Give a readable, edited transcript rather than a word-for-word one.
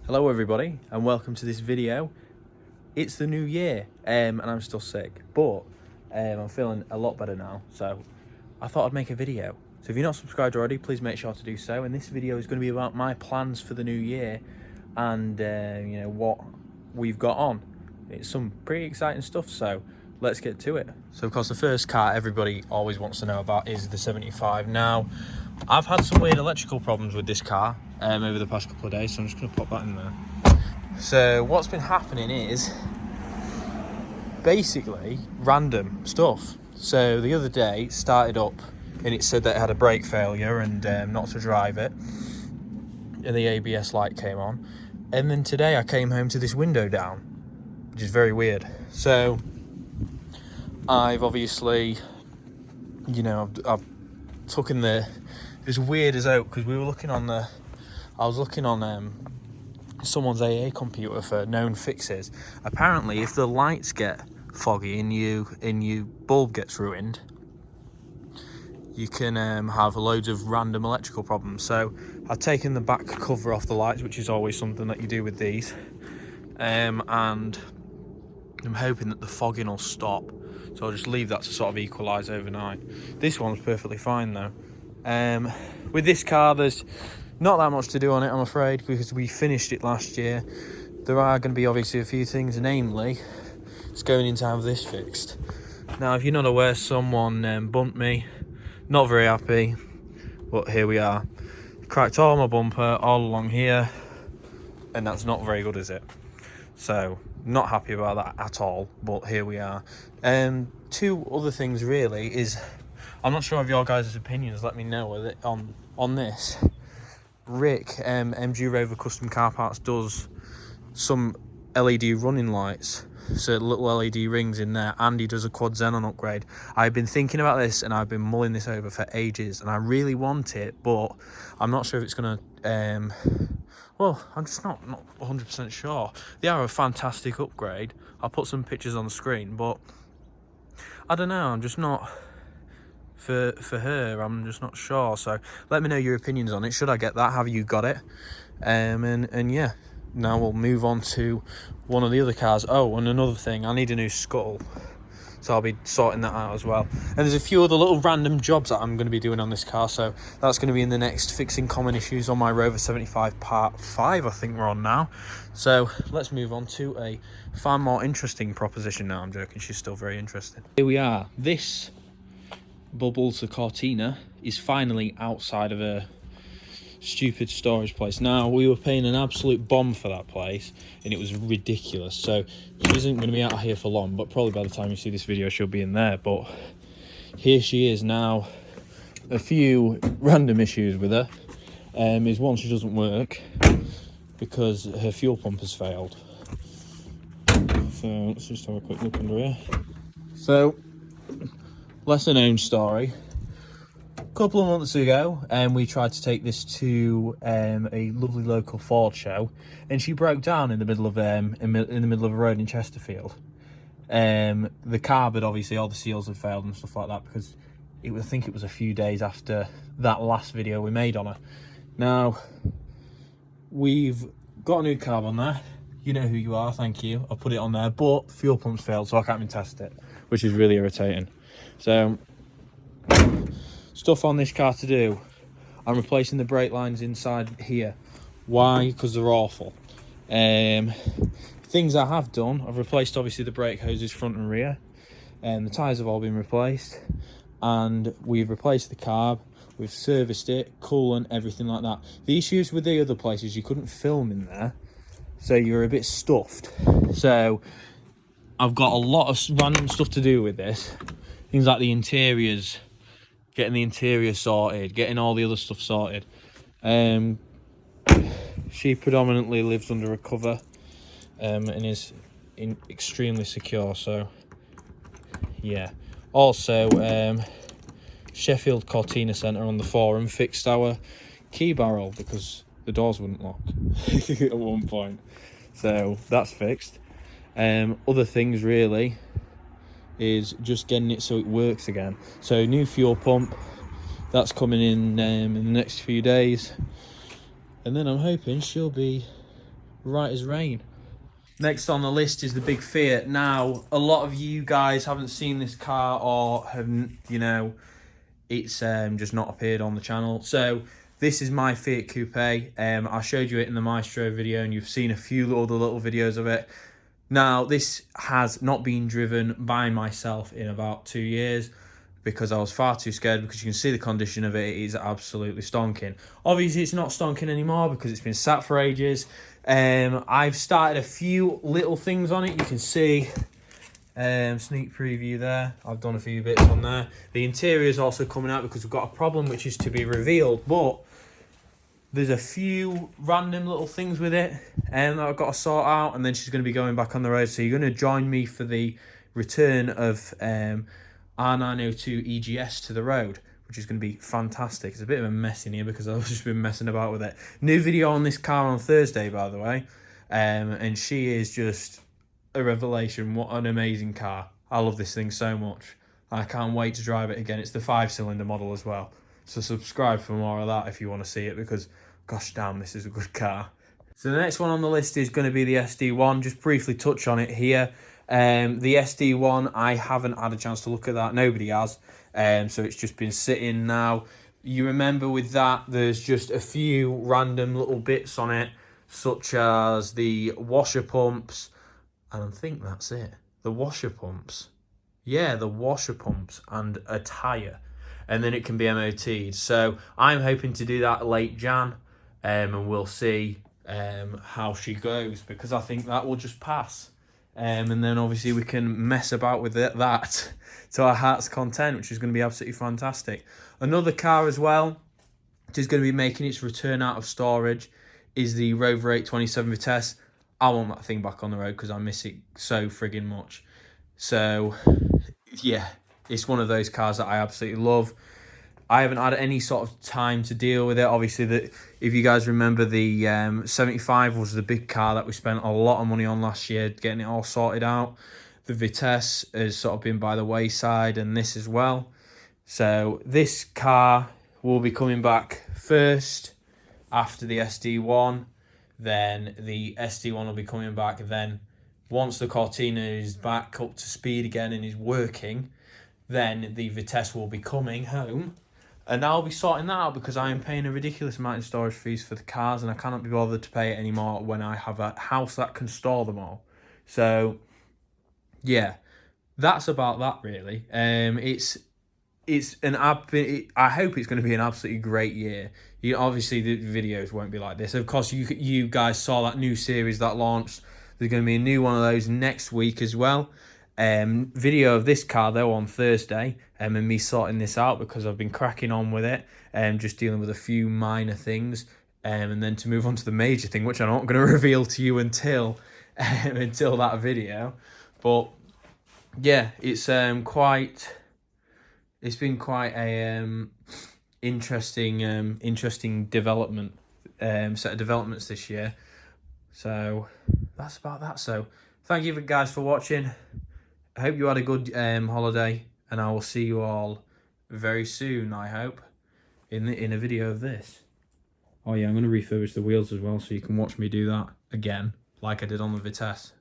Hello everybody and welcome to this video. It's the new year and I'm still sick, but I'm feeling a lot better now, so I thought I'd make a video. So if you're not subscribed already, please make sure to do so, and this video is going to be about my plans for the new year and you know, what we've got on. It's some pretty exciting stuff, so let's get to it. So of course the first car everybody always wants to know about is the 75. Now I've had some weird electrical problems with this car over the past couple of days, so I'm just going to pop that in there. So what's been happening is basically random stuff. So the other day it started up and it said that it had a brake failure and not to drive it, and the ABS light came on, and then today I came home to this window down, which is very weird. So I've obviously, you know, I've taken as weird as out, because we were looking on I was looking on someone's AA computer for known fixes. Apparently if the lights get foggy and your bulb gets ruined, you can have loads of random electrical problems. So I've taken the back cover off the lights, which is always something that you do with these, and I'm hoping that the fogging will stop, so I'll just leave that to sort of equalise overnight. This one's perfectly fine though. With this car there's not that much to do on it, I'm afraid, because we finished it last year. There are going to be obviously a few things, namely it's going in to have this fixed. Now if you're not aware, someone bumped me, not very happy, but here we are. Cracked all my bumper all along here, and that's not very good, is it? So not happy about that at all, but here we are. Two other things really is, I'm not sure of your guys' opinions, let me know on this. Rick, MG Rover Custom Car Parts, does some LED running lights, so little LED rings in there, and he does a quad xenon upgrade. I've been thinking about this and I've been mulling this over for ages, and I really want it, but I'm not sure if it's gonna well, I'm just not 100% sure. They are a fantastic upgrade. I'll put some pictures on the screen, but I don't know, I'm just not, for her, I'm just not sure. So let me know your opinions on it. Should I get that? Have you got it? And yeah, now we'll move on to one of the other cars. Oh, and another thing, I need a new scuttle, so I'll be sorting that out as well. And there's a few other little random jobs that I'm going to be doing on this car, so that's going to be in the next Fixing Common Issues on my Rover 75 Part 5, I think we're on now. So let's move on to a far more interesting proposition now. I'm joking, she's still very interesting. Here we are. This Bubbles, the Cortina, is finally outside of a stupid storage place. Now, we were paying an absolute bomb for that place and it was ridiculous, so she isn't going to be out here for long, but probably by the time you see this video she'll be in there. But here she is now. A few random issues with her is, one, she doesn't work because her fuel pump has failed. So let's just have a quick look under here. So lesser known story, a couple of months ago we tried to take this to a lovely local Ford show, and she broke down in the middle of in the middle of a road in Chesterfield. The carb had, obviously all the seals had failed and stuff like that, because I think it was a few days after that last video we made on her. Now we've got a new carb on there, you know who you are, thank you, I'll put it on there, but the fuel pump's failed, so I can't even test it, which is really irritating. So stuff on this car to do, I'm replacing the brake lines inside here. Why? Because they're awful. Things I have done, I've replaced obviously the brake hoses front and rear, and the tyres have all been replaced, and we've replaced the carb, we've serviced it, coolant, everything like that. The issues with the other places, you couldn't film in there, so you're a bit stuffed. So I've got a lot of random stuff to do with this. Things like the interiors, getting the interior sorted, getting all the other stuff sorted. She predominantly lives under a cover and is extremely secure, so yeah. Also, Sheffield Cortina Centre on the forum fixed our key barrel because the doors wouldn't lock at one point, so that's fixed. Other things really is just getting it so it works again. So new fuel pump, that's coming in the next few days, and then I'm hoping she'll be right as rain. Next on the list is the big Fiat. Now, a lot of you guys haven't seen this car or haven't, you know, it's just not appeared on the channel. So this is my Fiat Coupe. I showed you it in the Maestro video, and you've seen a few other little videos of it. Now, this has not been driven by myself in about 2 years because I was far too scared, because you can see the condition of it. It is absolutely stonking. Obviously, it's not stonking anymore because it's been sat for ages. I've started a few little things on it. You can see sneak preview there. I've done a few bits on there. The interior is also coming out because we've got a problem which is to be revealed, but there's a few random little things with it that I've got to sort out, and then she's going to be going back on the road. So you're going to join me for the return of R902 EGS to the road, which is going to be fantastic. It's a bit of a mess in here because I've just been messing about with it. New video on this car on Thursday, by the way, and she is just a revelation. What an amazing car. I love this thing so much. I can't wait to drive it again. It's the 5-cylinder model as well. So subscribe for more of that if you want to see it, because gosh damn, this is a good car. So the next one on the list is going to be the SD1. Just briefly touch on it here. The SD1, I haven't had a chance to look at that. Nobody has. So it's just been sitting now. You remember with that, there's just a few random little bits on it, such as the washer pumps, and I think that's it. The washer pumps. Yeah, the washer pumps and a tyre. And then it can be MOT'd. So I'm hoping to do that late Jan, and we'll see how she goes, because I think that will just pass. And then obviously we can mess about with that to our heart's content, which is going to be absolutely fantastic. Another car as well, which is going to be making its return out of storage, is the Rover 827 Vitesse. I want that thing back on the road because I miss it so friggin' much. So yeah, it's one of those cars that I absolutely love. I haven't had any sort of time to deal with it. Obviously, if you guys remember, the 75 was the big car that we spent a lot of money on last year, getting it all sorted out. The Vitesse has sort of been by the wayside, and this as well. So this car will be coming back first after the SD1. Then the SD1 will be coming back. Then once the Cortina is back up to speed again and is working, then the Vitesse will be coming home. And I'll be sorting that out because I am paying a ridiculous amount in storage fees for the cars, and I cannot be bothered to pay it anymore when I have a house that can store them all. So yeah, that's about that really. I hope it's going to be an absolutely great year. Obviously the videos won't be like this. Of course, you guys saw that new series that launched. There's going to be a new one of those next week as well. Video of this car though on Thursday, and me sorting this out because I've been cracking on with it, just dealing with a few minor things, and then to move on to the major thing, which I'm not going to reveal to you until that video. But yeah, it's been quite a interesting development, set of developments this year. So that's about that. So thank you guys for watching. I hope you had a good holiday, and I will see you all very soon, I hope, in a video of this. Oh yeah, I'm going to refurbish the wheels as well, so you can watch me do that again, like I did on the Vitesse.